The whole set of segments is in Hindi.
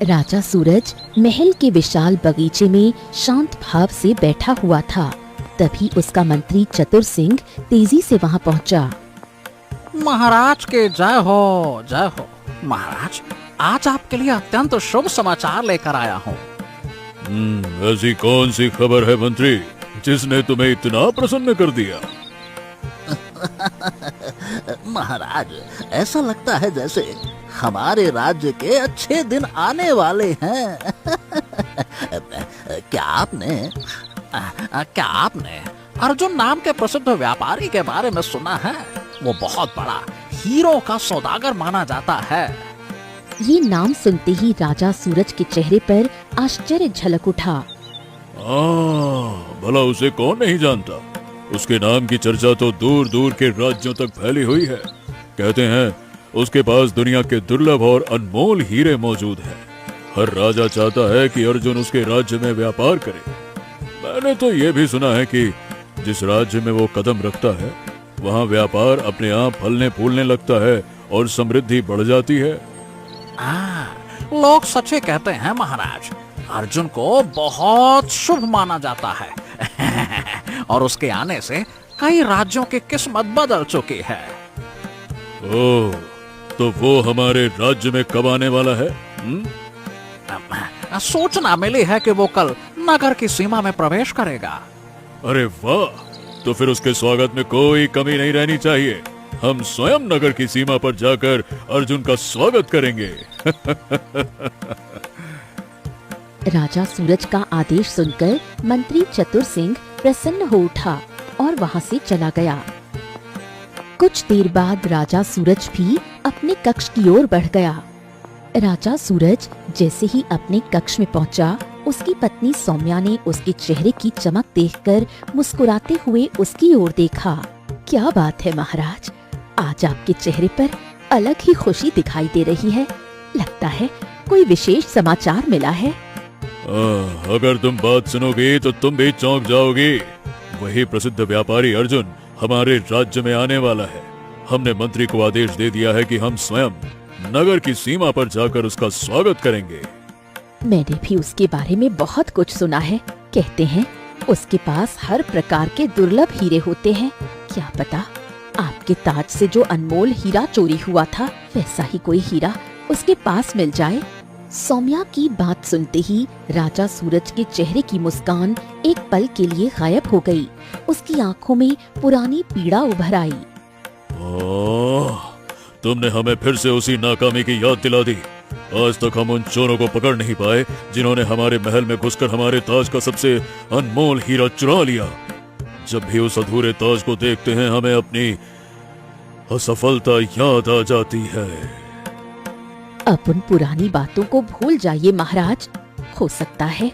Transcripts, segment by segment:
राजा सूरज महल के विशाल बगीचे में शांत भाव से बैठा हुआ था। तभी उसका मंत्री चतुर सिंह तेजी से वहां पहुंचा। महाराज के जय हो, जय हो। महाराज, आज आपके लिए अत्यंत शुभ समाचार लेकर आया हूँ। ऐसी कौन सी खबर है मंत्री, जिसने तुम्हें इतना प्रसन्न कर दिया? महाराज, ऐसा लगता है जैसे हमारे राज्य के अच्छे दिन आने वाले हैं। क्या आपने अर्जुन नाम के प्रसिद्ध व्यापारी के बारे में सुना है? वो बहुत बड़ा हीरो का सौदागर माना जाता है। ये नाम सुनते ही राजा सूरज के चेहरे पर आश्चर्य झलक उठा। भला उसे कौन नहीं जानता? उसके नाम की चर्चा तो दूर दूर के राज्यों तक फैली हुई है। कहते हैं उसके पास दुनिया के दुर्लभ और अनमोल हीरे मौजूद हैं। हर राजा चाहता है कि अर्जुन उसके राज्य में व्यापार करे। मैंने तो ये भी सुना है कि जिस राज्य में वो कदम रखता है, वहाँ व्यापार अपने आप फलने फूलने लगता है और समृद्धि बढ़ जाती है। लोग सच्चे कहते हैं महाराज। अर्जुन को बहुत शुभ माना जाता है और उसके आने से कई राज्यों की किस्मत बदल चुकी है। ओह, तो वो हमारे राज्य में कब आने वाला है? सूचना मिली है कि वो कल नगर की सीमा में प्रवेश करेगा। अरे वाह, तो फिर उसके स्वागत में कोई कमी नहीं रहनी चाहिए। हम स्वयं नगर की सीमा पर जाकर अर्जुन का स्वागत करेंगे। राजा सूरज का आदेश सुनकर मंत्री चतुर सिंह प्रसन्न हो उठा और वहां से चला गया। कुछ देर बाद राजा सूरज भी अपने कक्ष की ओर बढ़ गया। राजा सूरज जैसे ही अपने कक्ष में पहुंचा, उसकी पत्नी सौम्या ने उसके चेहरे की चमक देखकर मुस्कुराते हुए उसकी ओर देखा। क्या बात है महाराज, आज आपके चेहरे पर अलग ही खुशी दिखाई दे रही है। लगता है कोई विशेष समाचार मिला है। अगर तुम बात सुनोगी तो तुम भी चौंक जाओगी। वही प्रसिद्ध व्यापारी अर्जुन हमारे राज्य में आने वाला है। हमने मंत्री को आदेश दे दिया है कि हम स्वयं नगर की सीमा पर जाकर उसका स्वागत करेंगे। मैंने भी उसके बारे में बहुत कुछ सुना है। कहते हैं उसके पास हर प्रकार के दुर्लभ हीरे होते हैं। क्या पता आपके ताज से जो अनमोल हीरा चोरी हुआ था, वैसा ही कोई हीरा उसके पास मिल जाए। सौम्या की बात सुनते ही राजा सूरज के चेहरे की मुस्कान एक पल के लिए गायब हो गई। उसकी आंखों में पुरानी पीड़ा उभर आई। तुमने हमें फिर से उसी नाकामी की याद दिला दी। आज तक हम उन चोरों को पकड़ नहीं पाए जिन्होंने हमारे महल में घुसकर हमारे ताज का सबसे अनमोल हीरा चुरा लिया। जब भी उस अधूरे ताज को देखते हैं, हमें अपनी असफलता याद आ जाती है। अब उन पुरानी बातों को भूल जाइए महाराज। हो सकता है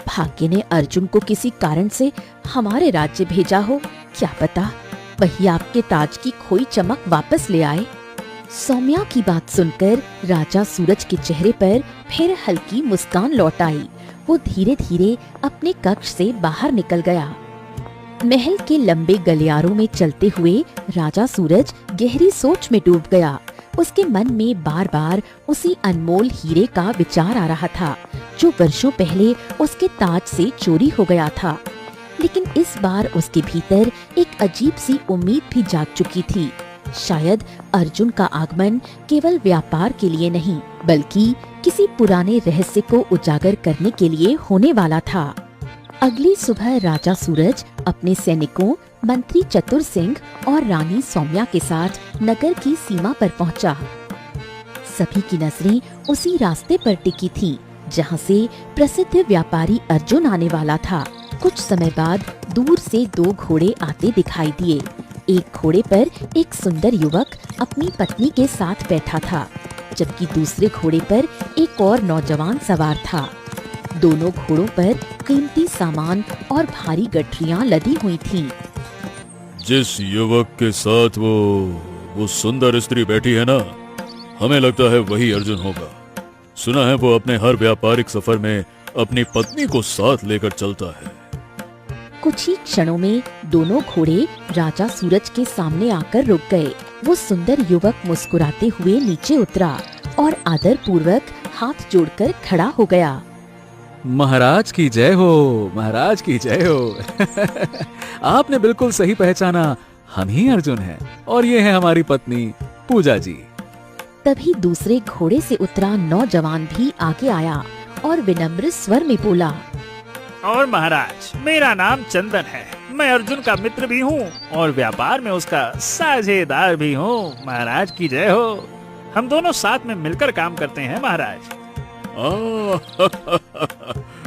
भाग्य ने अर्जुन को किसी कारण से हमारे राज्य भेजा हो। क्या पता वही आपके ताज की खोई चमक वापस ले आए। सौम्या की बात सुनकर राजा सूरज के चेहरे पर फिर हल्की मुस्कान लौट आई। वो धीरे धीरे अपने कक्ष से बाहर निकल गया। महल के लंबे गलियारों में चलते हुए राजा सूरज गहरी सोच में डूब गया। उसके मन में बार बार उसी अनमोल हीरे का विचार आ रहा था जो वर्षों पहले उसके ताज से चोरी हो गया था। लेकिन इस बार उसके भीतर एक अजीब सी उम्मीद भी जाग चुकी थी। शायद अर्जुन का आगमन केवल व्यापार के लिए नहीं, बल्कि किसी पुराने रहस्य को उजागर करने के लिए होने वाला था। अगली सुबह राजा सूरज अपने सैनिकों, मंत्री चतुर सिंह और रानी सौम्या के साथ नगर की सीमा पर पहुंचा। सभी की नजरें उसी रास्ते पर टिकी थीं, जहां से प्रसिद्ध व्यापारी अर्जुन आने वाला था। कुछ समय बाद दूर से दो घोड़े आते दिखाई दिए। एक घोड़े पर एक सुंदर युवक अपनी पत्नी के साथ बैठा था, जबकि दूसरे घोड़े पर एक और नौजवान सवार था। दोनों घोड़ों पर कीमती सामान और भारी गठरियां लदी हुई थीं। जिस युवक के साथ वो सुंदर स्त्री बैठी है ना, हमें लगता है वही अर्जुन होगा। सुना है वो अपने हर व्यापारिक सफर में अपनी पत्नी को साथ लेकर चलता है। कुछ ही क्षणों में दोनों घोड़े राजा सूरज के सामने आकर रुक गए। वो सुंदर युवक मुस्कुराते हुए नीचे उतरा और आदर पूर्वक हाथ जोड़कर खड़ा हो गया। महाराज की जय हो, महाराज की जय हो। आपने बिल्कुल सही पहचाना, हम ही अर्जुन हैं और ये है हमारी पत्नी पूजा जी। तभी दूसरे घोड़े से उतरा नौजवान भी आगे आया और विनम्र स्वर में बोला, और महाराज, मेरा नाम चंदन है। मैं अर्जुन का मित्र भी हूँ और व्यापार में उसका साझेदार भी हूँ। महाराज की जय हो। हम दोनों साथ में मिलकर काम करते हैं महाराज।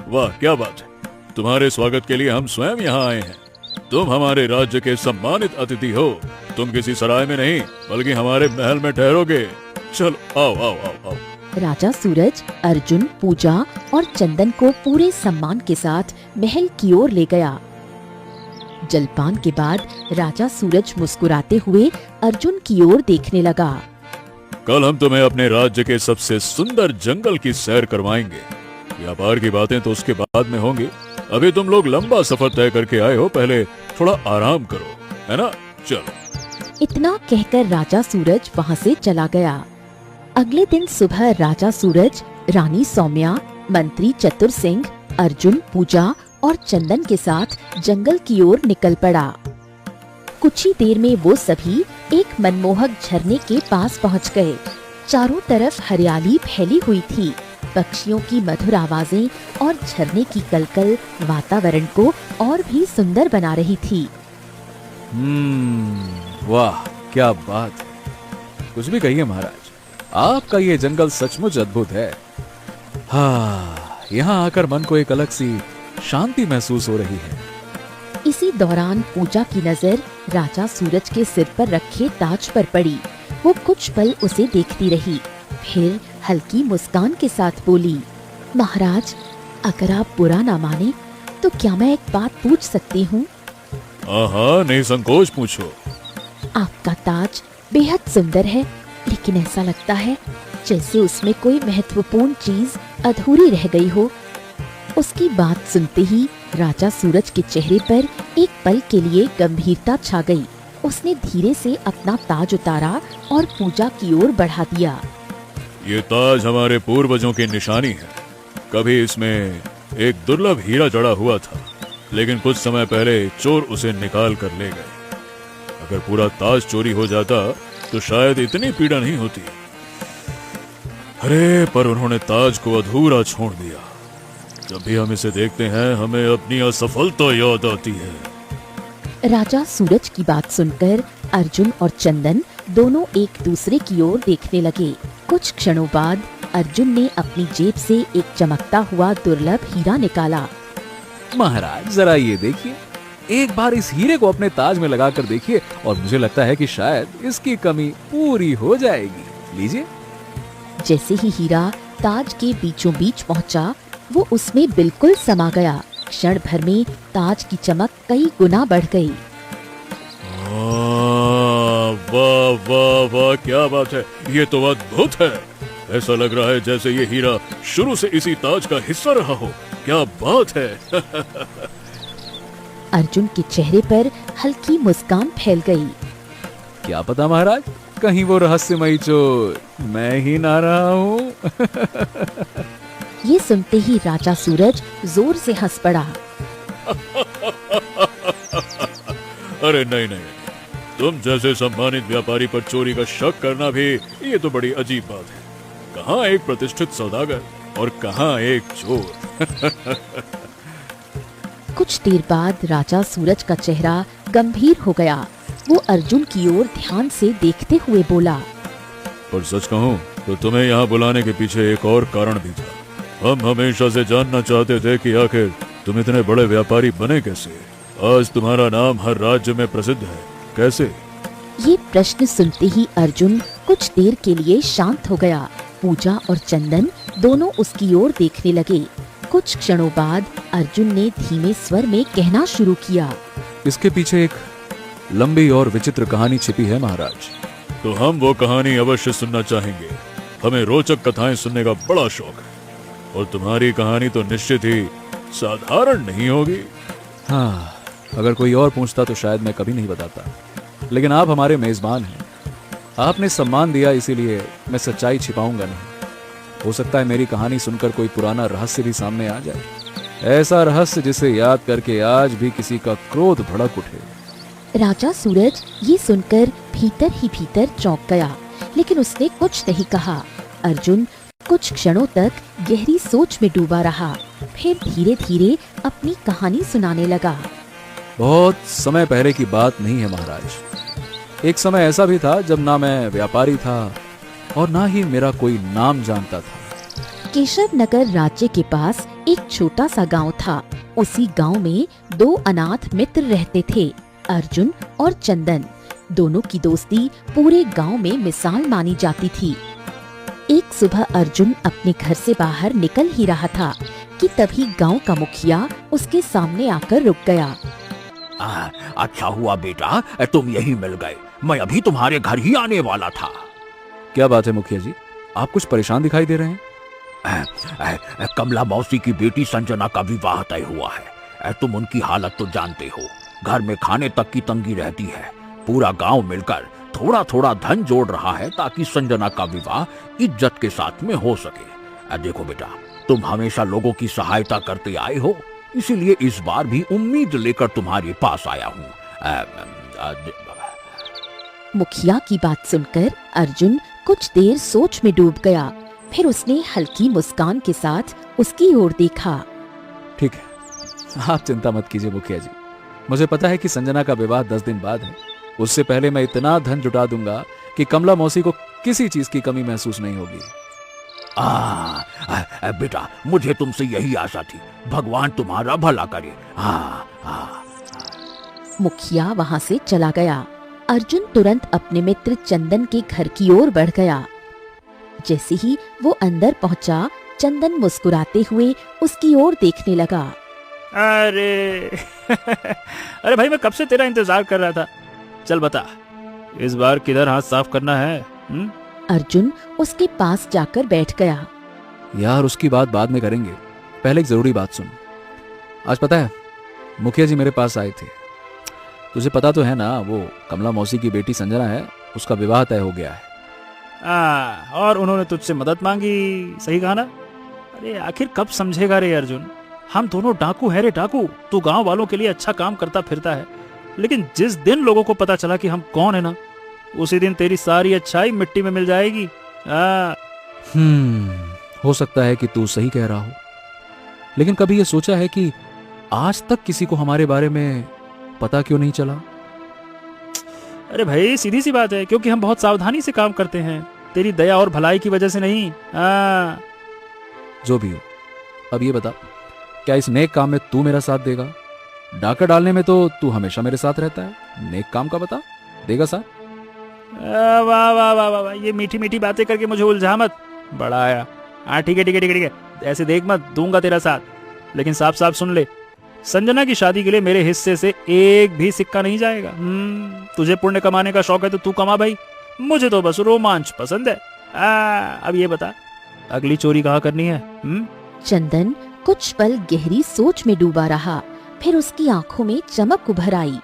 वाह, क्या बात है। तुम्हारे स्वागत के लिए हम स्वयं यहाँ आए हैं। तुम हमारे राज्य के सम्मानित अतिथि हो। तुम किसी सराय में नहीं बल्कि हमारे महल में ठहरोगे। चलो आओ आओ आओ आओ। राजा सूरज अर्जुन, पूजा और चंदन को पूरे सम्मान के साथ महल की ओर ले गया। जलपान के बाद राजा सूरज मुस्कुराते हुए अर्जुन की ओर देखने लगा। कल हम तुम्हें अपने राज्य के सबसे सुंदर जंगल की सैर करवाएंगे। व्यापार की बातें तो उसके बाद में होंगी। अभी तुम लोग लंबा सफर तय करके आए हो, पहले थोड़ा आराम करो, है ना? चलो। इतना कहकर राजा सूरज वहाँ से चला गया। अगले दिन सुबह राजा सूरज, रानी सौम्या, मंत्री चतुर सिंह, अर्जुन, पूजा और चंदन के साथ जंगल की ओर निकल पड़ा। कुछ ही देर में वो सभी एक मनमोहक झरने के पास पहुंच गए। चारों तरफ हरियाली फैली हुई थी। पक्षियों की मधुर आवाजें और झरने की कलकल वातावरण को और भी सुंदर बना रही थी। वाह, क्या बात है। कुछ भी कहिए महाराज, आपका ये जंगल सचमुच अद्भुत है। हाँ, यहाँ आकर मन को एक अलग सी शांति महसूस हो रही है। इसी दौरान पूजा की नजर राजा सूरज के सिर पर रखे ताज पर पड़ी। वो कुछ पल उसे देखती रही, फिर हल्की मुस्कान के साथ बोली, महाराज, अगर आप बुरा ना माने तो क्या मैं एक बात पूछ सकती हूँ? हाँ, नहीं संकोच, पूछो। आपका ताज बेहद सुंदर है, लेकिन ऐसा लगता है जैसे उसमें कोई महत्वपूर्ण चीज अधूरी रह गई हो। उसकी बात सुनते ही राजा सूरज के चेहरे पर एक पल के लिए गंभीरता छा गई। उसने धीरे से अपना ताज उतारा और पूजा की ओर बढ़ा दिया। ये ताज हमारे पूर्वजों की निशानी है। कभी इसमें एक दुर्लभ हीरा जड़ा हुआ था, लेकिन कुछ समय पहले चोर उसे निकाल कर ले गए। अगर पूरा ताज चोरी हो जाता तो शायद इतनी पीड़ा नहीं होती। अरे, पर उन्होंने ताज को अधूरा छोड़ दिया। जब भी हम इसे देखते हैं, हमें अपनी असफलता याद आती है। राजा सूरज की बात सुनकर अर्जुन और चंदन दोनों एक दूसरे की ओर देखने लगे। कुछ क्षणों बाद अर्जुन ने अपनी जेब से एक चमकता हुआ दुर्लभ हीरा निकाला। महाराज, जरा ये देखिए। एक बार इस हीरे को अपने ताज में लगा कर देखिए और मुझे लगता है कि शायद इसकी कमी पूरी हो जाएगी। लीजिए। जैसे ही हीरा ताज के बीचों बीच पहुंचा, वो उसमें बिल्कुल समा गया। क्षण भर में ताज की चमक कई गुना बढ़ गई। वाह वाह वाह, क्या बात है। ये तो अद्भुत है। ऐसा लग रहा है जैसे ये हीरा शुरू से इसी ताज का हिस्सा रहा हो। क्या बात है। अर्जुन के चेहरे पर हल्की मुस्कान फैल गई। क्या पता महाराज, कहीं वो रहस्यमयी चोर मैं ही ना रहा हूँ। ये सुनते ही राजा सूरज जोर से हंस पड़ा। अरे नहीं नहीं, तुम जैसे सम्मानित व्यापारी पर चोरी का शक करना भी ये तो बड़ी अजीब बात है। कहाँ एक प्रतिष्ठित सौदागर और कहाँ एक चोर। कुछ देर बाद राजा सूरज का चेहरा गंभीर हो गया। वो अर्जुन की ओर ध्यान से देखते हुए बोला, पर सच कहूँ तो तुम्हें यहाँ बुलाने के पीछे एक और कारण भी था। हम हमेशा से जानना चाहते थे कि आखिर तुम इतने बड़े व्यापारी बने कैसे। आज तुम्हारा नाम हर राज्य में प्रसिद्ध है, कैसे? ये प्रश्न सुनते ही अर्जुन कुछ देर के लिए शांत हो गया। पूजा और चंदन दोनों उसकी ओर देखने लगे। कुछ क्षणों बाद अर्जुन ने धीमे स्वर में कहना शुरू किया, इसके पीछे एक लंबी और विचित्र कहानी छिपी है महाराज। तो हम वो कहानी अवश्य सुनना चाहेंगे। हमें रोचक कथाएं सुनने का बड़ा शौक है और तुम्हारी कहानी तो निश्चित ही साधारण नहीं होगी। हाँ, अगर कोई और पूछता तो शायद मैं कभी नहीं बताता, लेकिन आप हमारे मेजबान हैं। आपने सम्मान दिया, इसीलिए मैं सच्चाई छिपाऊंगा नहीं। हो सकता है मेरी कहानी सुनकर कोई पुराना रहस्य भी सामने आ जाए, ऐसा रहस्य जिसे याद करके आज भी किसी का क्रोध भड़क उठे। राजा सूरज ये सुनकर भीतर ही भीतर चौंक गया, लेकिन उसने कुछ नहीं कहा। अर्जुन कुछ क्षणों तक गहरी सोच में डूबा रहा, फिर धीरे धीरे अपनी कहानी सुनाने लगा। बहुत समय पहले की बात नहीं है महाराज। एक समय ऐसा भी था जब ना मैं व्यापारी था और ना ही मेरा कोई नाम जानता था। केशव नगर राज्य के पास एक छोटा सा गांव था। उसी गांव में 2 अनाथ मित्र रहते थे, अर्जुन और चंदन। दोनों की दोस्ती पूरे गांव में मिसाल मानी जाती थी। एक सुबह अर्जुन अपने घर से बाहर निकल ही रहा था कि तभी गांव का मुखिया उसके सामने आकर रुक गया। अच्छा हुआ बेटा, तुम यही मिल गए। मैं अभी तुम्हारे घर ही आने वाला था। क्या बात है मुखिया जी, आप कुछ परेशान दिखाई दे रहे हैं। कमला मौसी की बेटी संजना का विवाह तय हुआ है। तुम उनकी हालत तो जानते हो, घर में खाने तक की तंगी रहती है। पूरा गांव मिलकर थोड़ा थोड़ा धन जोड़ रहा है ताकि संजना का विवाह इज्जत के साथ में हो सके। देखो बेटा, तुम हमेशा लोगों की सहायता करते आए हो, इसीलिए इस बार भी उम्मीद लेकर तुम्हारे पास आया हूँ। मुखिया की बात सुनकर अर्जुन कुछ देर सोच में डूब गया। फिर उसने हल्की मुस्कान के साथ उसकी ओर देखा। ठीक है, आप चिंता मत कीजिए मुखिया जी। मुझे पता है कि संजना का विवाह 10 दिन बाद है। उससे पहले मैं इतना धन जुटा दूंगा कि कमला मौसी को किसी चीज की कमी महसूस नहीं होगी। बेटा, मुझे तुमसे यही आशा थी। भगवान तुम्हारा भला करे। मुखिया वहाँ से चला गया। अर्जुन तुरंत अपने मित्र चंदन के घर की ओर बढ़ गया। जैसे ही वो अंदर पहुंचा, चंदन मुस्कुराते हुए उसकी ओर देखने लगा। अरे अरे भाई, मैं कब से तेरा इंतजार कर रहा था। चल बता, इस बार किधर हाथ साफ करना है? अर्जुन उसके पास जाकर बैठ गया। यार, उसकी बात बाद में करेंगे, पहले एक जरूरी बात सुन। आज पता है, मुखिया जी मेरे पास आए थे। तुझे पता तो है ना, वो कमला मौसी की बेटी संजना है, उसका विवाह तय हो गया है। और उन्होंने तुझसे मदद मांगी, सही कहा ना? अरे आखिर कब समझेगा रे अर्जुन, हम दोनों डाकू हैं रे डाकू। तू गांव वालों के लिए अच्छा काम करता फिरता है, लेकिन जिस दिन लोगों को पता चला कि हम कौन है ना, उसी दिन तेरी सारी अच्छाई मिट्टी में मिल जाएगी। हो सकता है कि तू सही कह रहा हो, लेकिन कभी ये सोचा है कि आज तक किसी को हमारे बारे में पता क्यों नहीं चला? अरे भाई, सीधी सी बात है, क्योंकि हम बहुत सावधानी से काम करते हैं, तेरी दया और भलाई की वजह से नहीं। जो भी हो, अब ये बता, क्या इस नेक काम में तू मेरा साथ देगा? डाका डालने में तो तू हमेशा मेरे साथ रहता है, नेक काम का बता, देगा साथ? वाह वाह वाह वाह, ये मीठी मीठी बातें करके मुझे उलझा मत। बड़ा आया। ठीक है ठीक है ठीक है ठीक है, ऐसे देख मत, दूंगा तेरा साथ, लेकिन साफ साफ सुन ले, संजना की शादी के लिए मेरे हिस्से से एक भी सिक्का नहीं जाएगा। तुझे पुण्य कमाने का शौक है तो तू कमा भाई, मुझे तो बस रोमांच पसंद है। अब ये बता, अगली चोरी कहाँ करनी है? चंदन कुछ पल गहरी सोच में डूबा रहा, फिर उसकी आंखों में चमक उभर आई।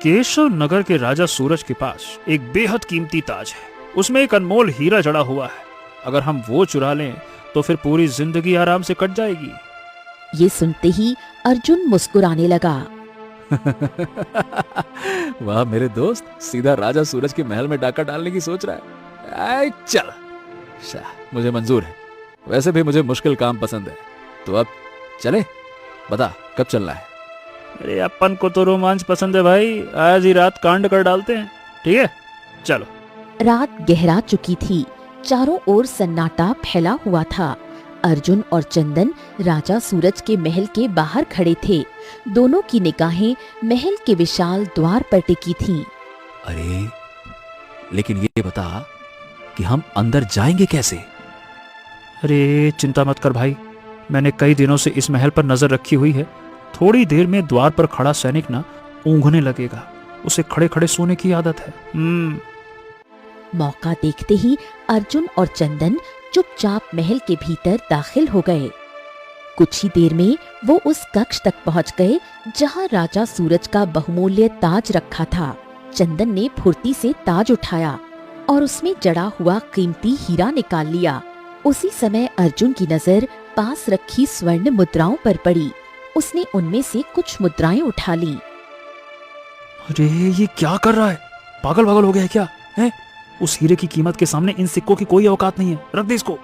केशव नगर के राजा सूरज के पास एक बेहद कीमती ताज है, उसमें एक अनमोल हीरा जड़ा हुआ है। अगर हम वो चुरा लें तो फिर पूरी जिंदगी आराम से कट जाएगी। ये सुनते ही अर्जुन मुस्कुराने लगा। वाह मेरे दोस्त, सीधा राजा सूरज के महल में डाका डालने की सोच रहा है। चल, मुझे मंजूर है। वैसे भी मुझे मुश्किल काम पसंद है, तो अब चले, बता कब चलना है? अरे अपन को तो रोमांच पसंद है भाई, आज ही रात कांड कर डालते हैं, ठीक है? चलो। रात गहरा चुकी थी, चारों ओर सन्नाटा फैला हुआ था। अर्जुन और चंदन राजा सूरज के महल के बाहर खड़े थे। दोनों की निगाहें महल के विशाल द्वार पर टिकी थीं। अरे लेकिन ये बता कि हम अंदर जाएंगे कैसे? अरे चिंता मत कर भाई, मैंने कई दिनों से इस महल पर नजर रखी हुई है। थोड़ी देर में द्वार पर खड़ा सैनिक ना ऊँघने लगेगा, उसे खड़े खड़े सोने की आदत है। मौका देखते ही अर्जुन और चंदन चुपचाप महल के भीतर दाखिल हो गए। कुछ ही देर में वो उस कक्ष तक पहुंच गए जहां राजा सूरज का बहुमूल्य ताज रखा था। चंदन ने फुर्ती से ताज उठाया और उसमें जड़ा हुआ कीमती हीरा निकाल लिया। उसी समय अर्जुन की नजर पास रखी स्वर्ण मुद्राओं पर पड़ी। उसने उनमें से कुछ मुद्राएं उठा ली। अरे ये क्या कर रहा है? पागल पागल हो गया है क्या? है? उस हीरे की कीमत के सामने इन सिक्कों की कोई औकात नहीं है। रख दे इसको।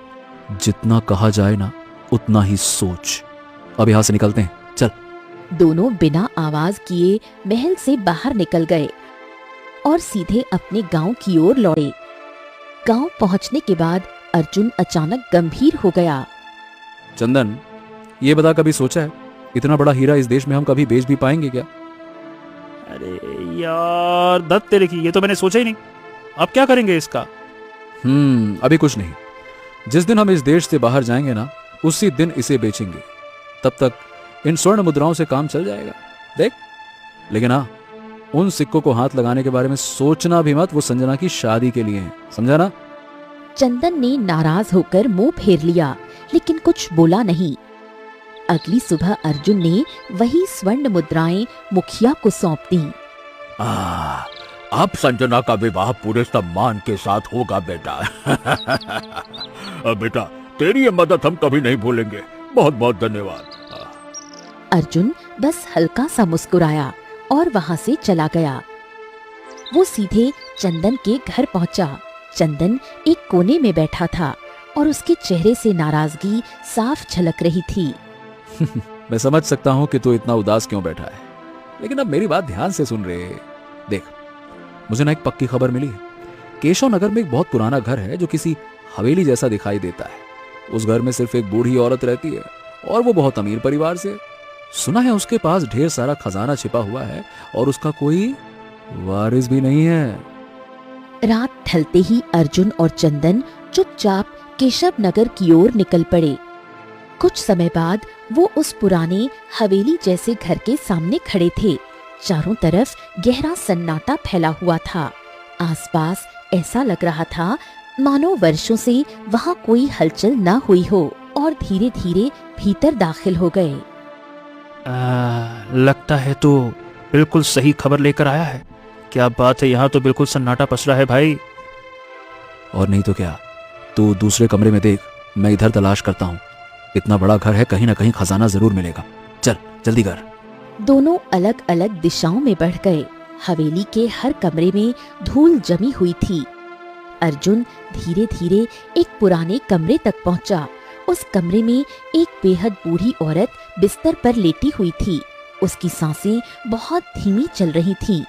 जितना कहा जाए ना उतना ही सोच। अब यहाँ से निकलते हैं, चल। दोनों बिना आवाज किए महल से बाहर निकल गए और सीधे अपने गांव की ओर लौटे। गांव पहुंचने के बाद अर्जुन अचानक गंभीर हो गया। चंदन, ये बता, कभी सोचा है इतना बड़ा हीरा इस देश में हम कभी बेच भी पाएंगे क्या? अरे यार दत्त तेरे की, ये तो मैंने सोचा ही नहीं। अब क्या करेंगे इसका? अभी कुछ नहीं। जिस दिन हम इस देश से बाहर जाएंगे ना, उसी दिन इसे बेचेंगे। तब तक इन स्वर्ण मुद्राओं से काम चल जाएगा, देख। लेकिन हाँ, उन सिक्कों को हाथ लगाने के बारे में सोचना भी मत, वो संजना की शादी के लिए हैं, समझा ना? चंदन ने नाराज होकर मुंह फेर लिया, लेकिन कुछ बोला नहीं। अगली सुबह अर्जुन ने वही स्वर्ण मुद्राएं मुखिया को सौंप दी। अब संजना का विवाह पूरे सम्मान के साथ होगा बेटा। बेटा, तेरी ये मदद हम कभी नहीं भूलेंगे। बहुत बहुत धन्यवाद। अर्जुन बस हल्का सा मुस्कुराया और वहां से चला गया। वो सीधे चंदन के घर पहुंचा। चंदन एक कोने में बैठा था और उसके चेहरे से नाराजगी साफ झलक रही थी। मैं समझ सकता हूँ कि तू इतना उदास क्यों बैठा है, लेकिन अब मेरी बात ध्यान से सुन रहे। देख, मुझे ना एक पक्की खबर मिली है। केशव नगर में एक बहुत पुराना घर है जो किसी हवेली जैसा दिखाई देता है। उस घर में सिर्फ एक बूढ़ी औरत रहती है और वो बहुत अमीर परिवार से। सुना है उसके पास ढेर सारा खजाना छिपा हुआ है और उसका कोई वारिस भी नहीं है। रात ढलते ही अर्जुन और चंदन चुपचाप केशव नगर की ओर निकल पड़े। कुछ समय बाद वो उस पुराने हवेली जैसे घर के सामने खड़े थे। चारों तरफ गहरा सन्नाटा फैला हुआ था। आसपास ऐसा लग रहा था मानो वर्षों से वहाँ कोई हलचल न हुई हो, और धीरे धीरे भीतर दाखिल हो गए। लगता है तो बिल्कुल सही खबर लेकर आया है। क्या बात है, यहाँ तो बिल्कुल सन्नाटा पसरा है भाई। और नहीं तो क्या, तू दूसरे कमरे में देख, मैं इधर तलाश करता हूँ। इतना बड़ा घर है, कहीं ना कहीं खजाना जरूर मिलेगा। चल जल्दी कर। दोनों अलग अलग दिशाओं में बढ़ गए। हवेली के हर कमरे में धूल जमी हुई थी। अर्जुन धीरे धीरे एक पुराने कमरे तक पहुंचा। उस कमरे में एक बेहद बूढ़ी औरत बिस्तर पर लेटी हुई थी। उसकी सांसें बहुत धीमी चल रही थीं।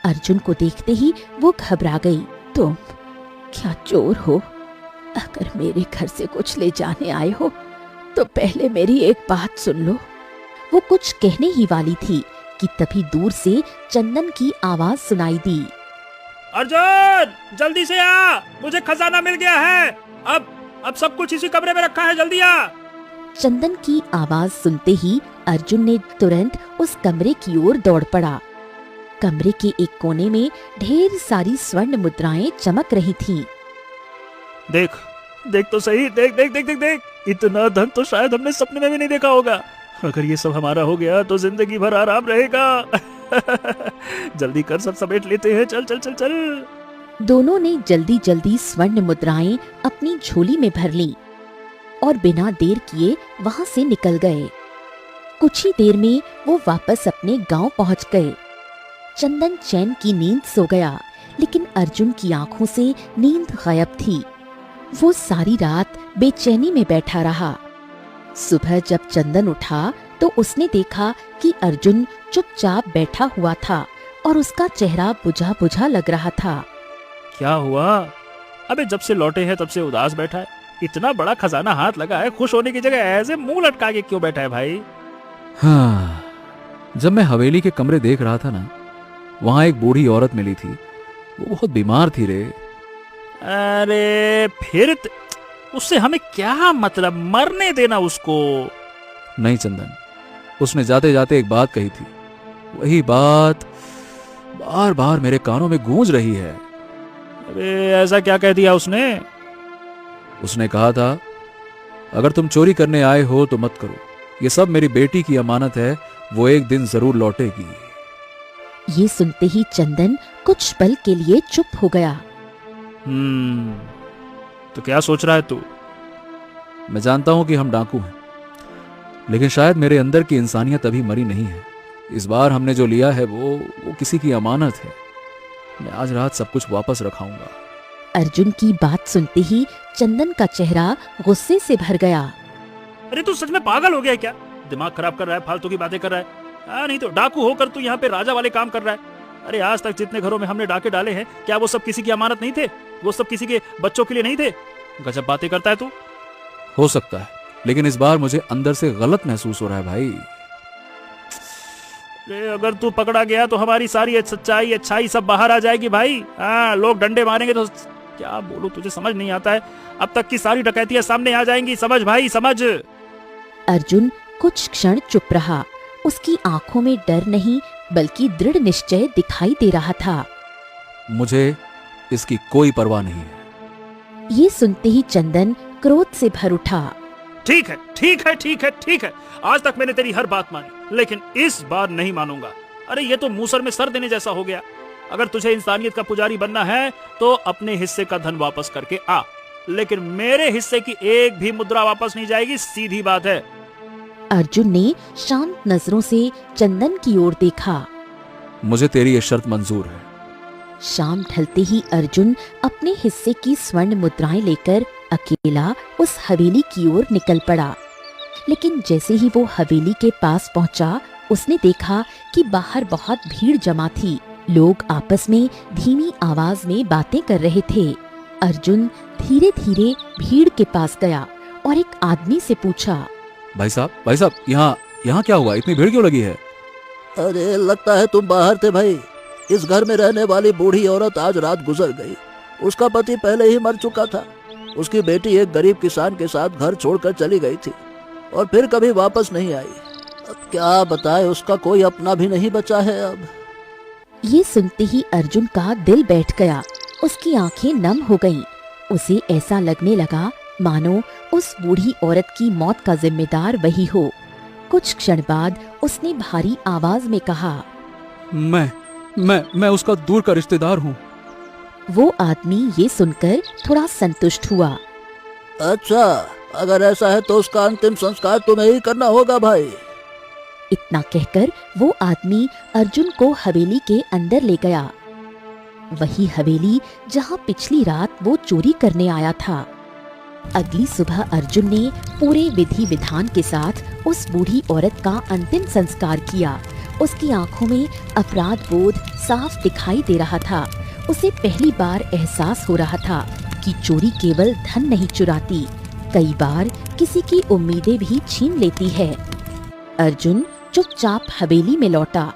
अर्जुन को देखते ही वो घबरा गई। तुम क्या चोर हो? अगर मेरे घर से कुछ ले जाने आए हो तो पहले मेरी एक बात सुन लो। वो कुछ कहने ही वाली थी कि तभी दूर से चंदन की आवाज सुनाई दी। अर्जुन, जल्दी से आ, मुझे खजाना मिल गया है। अब सब कुछ इसी कमरे में रखा है, जल्दी आ। चंदन की आवाज सुनते ही अर्जुन ने तुरंत उस कमरे की ओर दौड़ पड़ा। कमरे के एक कोने में ढेर सारी स्वर्ण मुद्राएं चमक रही थीं। देख देख तो सही, देख देख देख देख देख। इतना धन तो शायद हमने सपने में भी नहीं देखा होगा। अगर ये सब हमारा हो गया तो जिंदगी भर आराम रहेगा। जल्दी कर, सब समेट लेते हैं। चल चल चल चल। दोनों ने जल्दी जल्दी स्वर्ण मुद्राएं अपनी झोली में भर ली और बिना देर किए वहां से निकल गए। कुछ ही देर में वो वापस अपने गांव पहुंच गए। चंदन चैन की नींद सो गया, लेकिन अर्जुन की आंखों से नींद गायब थी। वो सारी रात बेचैनी में बैठा रहा। सुबह जब चंदन उठा तो उसने देखा कि अर्जुन चुपचाप बैठा हुआ था और उसका चेहरा बुझा बुझा लग रहा था। क्या हुआ? अबे जब से लौटे हैं तब से उदास बैठा है। इतना बड़ा खजाना हाथ लगा है, खुश होने की जगह ऐसे मुंह लटका के क्यों बैठा है भाई? हाँ, जब मैं हवेली के कमरे देख रहा था ना, वहां एक बूढ़ी औरत मिली थी। वो बहुत बीमार थी रे। अरे फिर उससे हमें क्या मतलब? मरने देना उसको। नहीं चंदन, उसने जाते जाते एक बात कही थी। वही बात बार बार मेरे कानों में गूंज रही है। अरे ऐसा क्या कह दिया उसने? उसने कहा था, अगर तुम चोरी करने आए हो तो मत करो। ये सब मेरी बेटी की अमानत है, वो एक दिन जरूर लौटेगी। ये सुनते ही चंदन कुछ पल के लिए चुप हो गया। तो क्या सोच रहा है तू? मैं जानता हूं कि हम डाकू हैं, लेकिन शायद मेरे अंदर की इंसानियत अभी मरी नहीं है। इस बार हमने जो लिया है वो किसी की अमानत है। मैं आज रात सब कुछ वापस रखाऊंगा। अर्जुन की बात सुनते ही चंदन का चेहरा गुस्से से भर गया। अरे तू सच में पागल हो गया है क्या? दिमाग खराब कर रहा है, फालतू की बातें कर रहा है। नहीं तो डाकू होकर तू यहाँ पे राजा वाले काम कर रहा है। अरे आज तक जितने घरों में हमने डाके डाले हैं, क्या वो सब किसी की अमानत नहीं थे? वो सब किसी के बच्चों के लिए नहीं थे? गजब बातें करता है तू। हो सकता है, लेकिन इस बार मुझे अंदर से गलत महसूस हो रहा है भाई। अगर तू पकड़ा गया तो हमारी सारी सच्चाई अच्छाई सब बाहर आ जाएगी भाई। हाँ, लोग डंडे मारेंगे तो क्या बोलूं, तुझे समझ नहीं आता है। अब तक की सारी डकैतियां सामने आ जाएंगी, समझ भाई समझ। अर्जुन कुछ क्षण चुप रहा। उसकी आंखों में डर नहीं बल्कि दृढ़ निश्चय दिखाई दे रहा था। मुझे इसकी कोई परवाह नहीं है। ये सुनते ही चंदन क्रोध से भर उठा। ठीक है ठीक है ठीक है ठीक है, आज तक मैंने तेरी हर बात मानी, लेकिन इस बार नहीं मानूंगा। अरे ये तो मूसर में सर देने जैसा हो गया। अगर तुझे इंसानियत का पुजारी बनना है तो अपने हिस्से का धन वापस करके आ, लेकिन मेरे हिस्से की एक भी मुद्रा वापस नहीं जाएगी, सीधी बात है। अर्जुन ने शांत नजरों से चंदन की ओर देखा। मुझे तेरी ये शर्त मंजूर है। शाम ढलते ही अर्जुन अपने हिस्से की स्वर्ण मुद्राएं लेकर अकेला उस हवेली की ओर निकल पड़ा। लेकिन जैसे ही वो हवेली के पास पहुंचा, उसने देखा कि बाहर बहुत भीड़ जमा थी। लोग आपस में धीमी आवाज में बातें कर रहे थे। अर्जुन धीरे धीरे भीड़ के पास गया और एक आदमी से पूछा, भाई साहब, यहाँ क्या हुआ? इतनी भीड़ क्यों लगी है? अरे लगता है तुम बाहर थे भाई। इस घर में रहने वाली बूढ़ी औरत आज रात गुजर गई। उसका पति पहले ही मर चुका था। उसकी बेटी एक गरीब किसान के साथ घर छोड़कर चली गई थी और फिर कभी वापस नहीं आई। अब क्या बताए, उसका कोई अपना भी नहीं बचा है अब। ये सुनते ही अर्जुन का दिल बैठ गया। उसकी आंखें नम हो गईं। उसे ऐसा लगने लगा मानो उस बूढ़ी औरत की मौत का जिम्मेदार वही हो। कुछ क्षण बाद उसने भारी आवाज में कहा, मैं उसका दूर का रिश्तेदार हूँ। वो आदमी ये सुनकर थोड़ा संतुष्ट हुआ। अच्छा, अगर ऐसा है तो उसका अंतिम संस्कार तुम्हें ही करना होगा भाई। इतना कहकर वो आदमी अर्जुन को हवेली के अंदर ले गया। वही हवेली जहाँ पिछली रात वो चोरी करने आया था। अगली सुबह अर्जुन ने पूरे विधि विधान के साथ उस बूढ़ी औरत का अंतिम संस्कार किया। उसकी आंखों में अपराध बोध साफ दिखाई दे रहा था। उसे पहली बार एहसास हो रहा था कि चोरी केवल धन नहीं चुराती, कई बार किसी की उम्मीदें भी छीन लेती है। अर्जुन चुपचाप हवेली में लौटा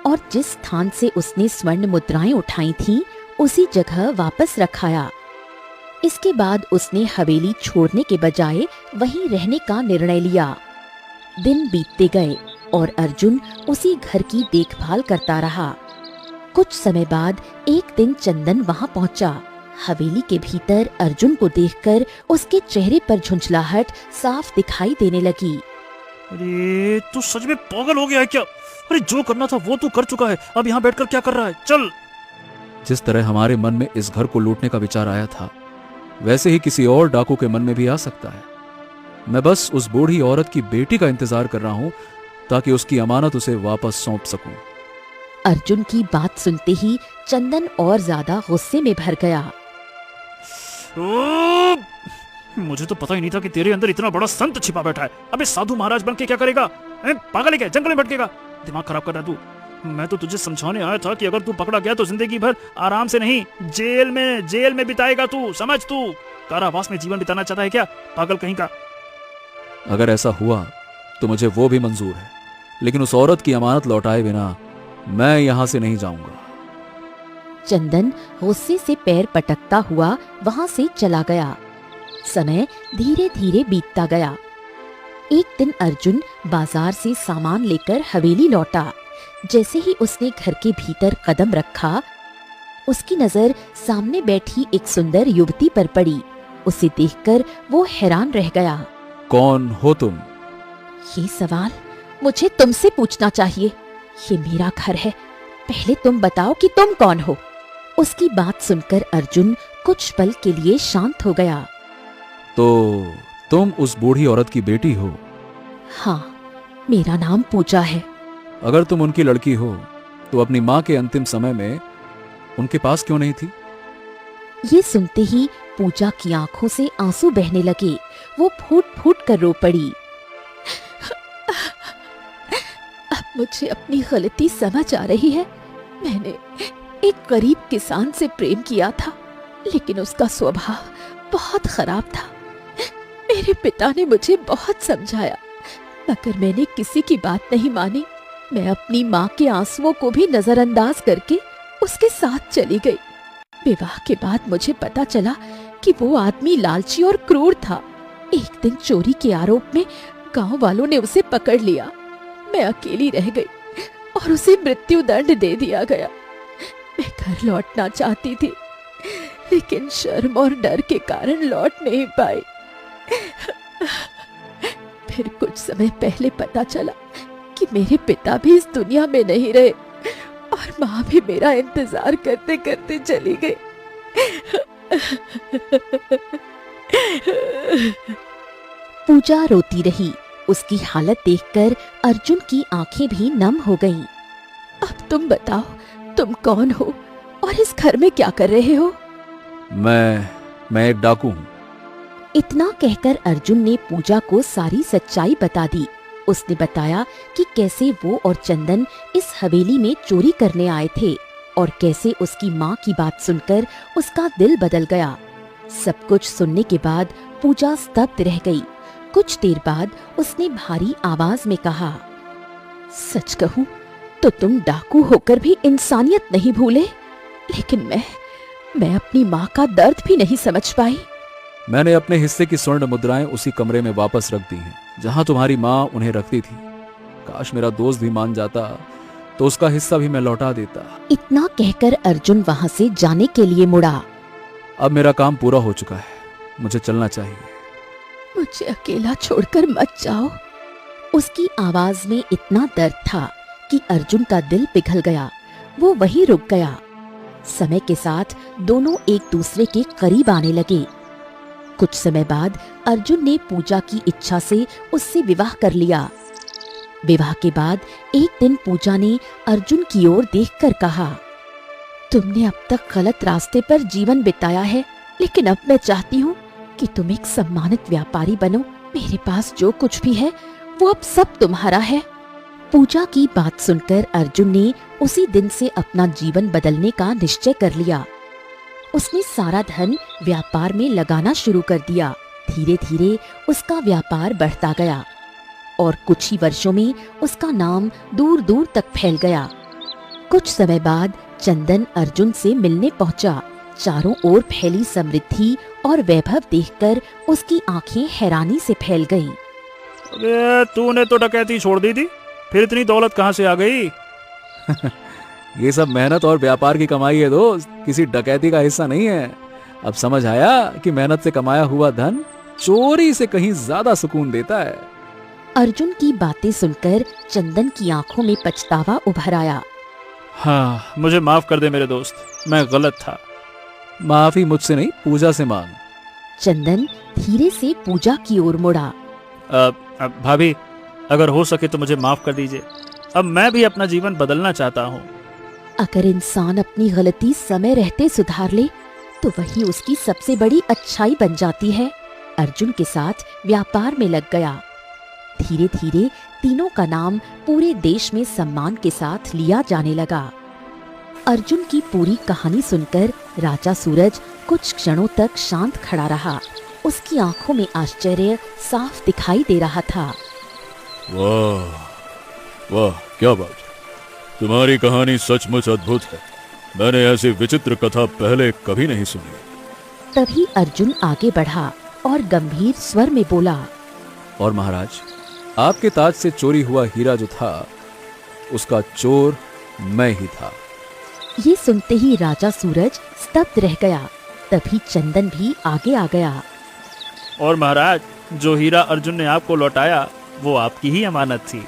और जिस स्थान से उसने स्वर्ण मुद्राएं उठाई थीं, उसी जगह वापस रखाया। इसके बाद उसने हवेली छोड़ने के बजाय वहीं रहने का निर्णय लिया। दिन बीतते गए और अर्जुन उसी घर की देखभाल करता रहा। कुछ समय बाद एक दिन चंदन वहां पहुंचा। हवेली के भीतर अर्जुन को देखकर उसके चेहरे पर झुंझलाहट साफ दिखाई देने लगी। अरे तू सच में पागल हो गया है क्या? अरे जो करना था वो तू कर चुका है, अब यहाँ बैठकर क्या कर रहा है? चल। जिस तरह हमारे मन में इस घर को लूटने का विचार आया था, वैसे ही किसी और डाकू के मन में भी आ सकता है। मैं बस उस बूढ़ी औरत की बेटी का इंतजार कर रहा हूं ताकि उसकी अमानत उसे वापस सौंप सकूं। अर्जुन की बात सुनते ही चंदन और ज्यादा गुस्से में भर गया। मुझे तो पता ही नहीं था कि तेरे अंदर इतना बड़ा संत छिपा बैठा है। अबे साधु महाराज बन के क्या करेगा? पागल है क्या? जंगल में भटकेगा? दिमाग खराब कर रहा है तू। मैं तो तुझे समझाने आया था कि अगर तू पकड़ा गया तो जिंदगी भर आराम से नहीं, जेल में बिताएगा तू। समझ, तू कारावास में जीवन बिताना चाहता है क्या? पागल कहीं का। अगर ऐसा हुआ तो मुझे वो भी मंजूर है, लेकिन उस औरत की अमानत लौटाए बिना मैं यहां से नहीं जाऊंगा। चंदन गुस्से से पैर पटकता हुआ वहां से चला गया। समय धीरे धीरे बीतता गया। एक दिन अर्जुन बाजार से सामान लेकर हवेली लौटा। जैसे ही उसने घर के भीतर कदम रखा, उसकी नजर सामने बैठी एक सुंदर युवती पर पड़ी। उसे देखकर वो हैरान रह गया। कौन हो तुम? ये सवाल मुझे तुमसे पूछना चाहिए। ये मेरा घर है, पहले तुम बताओ कि तुम कौन हो। उसकी बात सुनकर अर्जुन कुछ पल के लिए शांत हो गया। तो तुम उस बूढ़ी औरत की बेटी हो? हाँ, मेरा नाम पूजा है। अगर तुम उनकी लड़की हो तो अपनी माँ के अंतिम समय में उनके पास क्यों नहीं थी? ये सुनते ही पूजा की आंखों से आंसू बहने लगे। वो फूट फूट कर रो पड़ी। अब मुझे अपनी गलती समझ आ रही है। मैंने एक गरीब किसान से प्रेम किया था, लेकिन उसका स्वभाव बहुत खराब था। मेरे पिता ने मुझे बहुत समझाया, मगर मैंने किसी की बात नहीं मानी। मैं अपनी माँ के आंसुओं को भी नजरअंदाज करके उसके साथ चली गई। विवाह के बाद मुझे पता चला कि वो आदमी लालची और क्रूर था। एक दिन चोरी के आरोप में गांव वालों ने उसे पकड़ लिया। मैं अकेली रह गई और उसे मृत्यु दंड दे दिया गया। मैं घर लौटना चाहती थी, लेकिन शर्म और डर के कारण लौट नहीं पाई। फिर कुछ समय पहले पता चला कि मेरे पिता भी इस दुनिया में नहीं रहे और माँ भी मेरा इंतजार करते करते चली गई। पूजा रोती रही। उसकी हालत देखकर अर्जुन की आंखें भी नम हो गईं। अब तुम बताओ, तुम कौन हो और इस घर में क्या कर रहे हो? मैं एक डाकू हूँ। इतना कहकर अर्जुन ने पूजा को सारी सच्चाई बता दी। उसने बताया कि कैसे वो और चंदन इस हवेली में चोरी करने आए थे और कैसे उसकी माँ की बात सुनकर उसका दिल बदल गया। सब कुछ सुनने के बाद पूजा स्तब्ध रह गई। कुछ देर बाद उसने भारी आवाज में कहा, सच कहूं तो तुम डाकू होकर भी इंसानियत नहीं भूले, लेकिन मैं अपनी माँ का दर्द भी नहीं समझ पाई। मैंने अपने हिस्से की स्वर्ण मुद्राएं उसी कमरे में वापस रख दी हैं जहां तुम्हारी माँ उन्हें रखती थी। काश मेरा दोस्त भी मान जाता तो उसका हिस्सा भी मैं लौटा देता। इतना कहकर अर्जुन वहां से जाने के लिए मुड़ा। अब मेरा काम पूरा हो चुका है, मुझे चलना चाहिए। मुझे अकेला छोड़कर मत जाओ। उसकी आवाज में इतना दर्द था कि अर्जुन का दिल पिघल गया। वो वहीं रुक गया। समय के साथ दोनों एक दूसरे के करीब आने लगे। कुछ समय बाद अर्जुन ने पूजा की इच्छा से उससे विवाह कर लिया। विवाह के बाद एक दिन पूजा ने अर्जुन की ओर देखकर कहा, तुमने अब तक गलत रास्ते पर जीवन बिताया है, लेकिन अब मैं चाहती हूँ कि तुम एक सम्मानित व्यापारी बनो। मेरे पास जो कुछ भी है वो अब सब तुम्हारा है। पूजा की बात सुनकर अर्जुन ने उसी दिन से अपना जीवन बदलने का निश्चय कर लिया। उसने सारा धन व्यापार में लगाना शुरू कर दिया। धीरे धीरे उसका व्यापार बढ़ता गया और कुछ ही वर्षों में उसका नाम दूर दूर तक फैल गया। कुछ समय बाद चंदन अर्जुन से मिलने पहुंचा। चारों ओर फैली समृद्धि और वैभव देखकर उसकी आंखें हैरानी से फैल गईं। अरे तूने तो डकैती छोड़ दी थी, फिर इतनी दौलत कहाँ से आ गई? ये सब मेहनत और व्यापार की कमाई है दोस्त, किसी डकैती का हिस्सा नहीं है। अब समझ आया कि मेहनत से कमाया हुआ धन चोरी से कहीं ज्यादा सुकून देता है। अर्जुन की बातें सुनकर चंदन की आंखों में पछतावा उभर आया। हाँ, मुझे माफ कर दे मेरे दोस्त, मैं गलत था। माफी मुझसे नहीं, पूजा से मांग। चंदन धीरे से पूजा की ओर मुड़ा। भाभी, अगर हो सके तो मुझे माफ कर दीजिए। अब मैं भी अपना जीवन बदलना चाहता हूँ। अगर इंसान अपनी गलती समय रहते सुधार ले तो वही उसकी सबसे बड़ी अच्छाई बन जाती है। अर्जुन के साथ व्यापार में लग गया। धीरे धीरे तीनों का नाम पूरे देश में सम्मान के साथ लिया जाने लगा। अर्जुन की पूरी कहानी सुनकर राजा सूरज कुछ क्षणों तक शांत खड़ा रहा। उसकी आंखों में आश्चर्य साफ दिखाई दे रहा था। वाह वाह, क्या बात है, तुम्हारी कहानी सचमुच अद्भुत है। मैंने ऐसी विचित्र कथा पहले कभी नहीं सुनी। तभी अर्जुन आगे बढ़ा और गंभीर स्वर में बोला, और महाराज, आपके ताज से चोरी हुआ हीरा जो था उसका चोर मैं ही था। ये सुनते ही राजा सूरज स्तब्ध रह गया। तभी चंदन भी आगे आ गया। और महाराज, जो हीरा अर्जुन ने आपको लौटाया वो आपकी ही अमानत थी।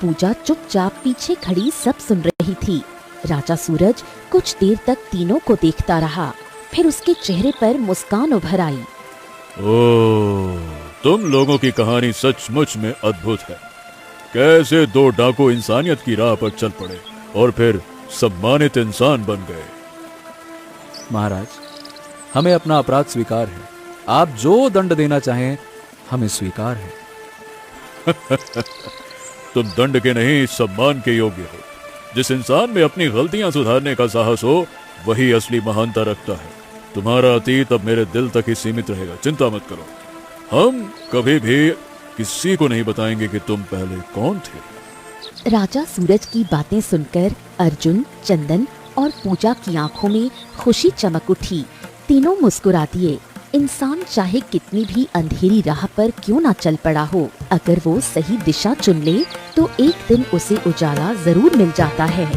पूजा चुपचाप पीछे खड़ी सब सुन रही थी। राजा सूरज कुछ देर तक तीनों को देखता रहा, फिर उसके चेहरे पर मुस्कान उभर आई। ओह, तुम लोगों की कहानी सचमुच में अद्भुत है। कैसे दो डाकू इंसानियत की राह पर चल पड़े और फिर सम्मानित इंसान बन गए। महाराज, हमें अपना अपराध स्वीकार है। आप जो दंड देना चाहें हमें स्वीकार है। तुम दंड के नहीं, सम्मान के योग्य हो। जिस इंसान में अपनी गलतियां सुधारने का साहस हो वही असली महानता रखता है। तुम्हारा अतीत अब मेरे दिल तक ही सीमित रहेगा, चिंता मत करो। हम कभी भी किसी को नहीं बताएंगे कि तुम पहले कौन थे। राजा सूरज की बातें सुनकर अर्जुन, चंदन और पूजा की आंखों में खुशी चमक उठी। तीनों मुस्कुरा दिए। इंसान चाहे कितनी भी अंधेरी राह पर क्यों ना चल पड़ा हो, अगर वो सही दिशा चुन ले तो एक दिन उसे उजाला जरूर मिल जाता है।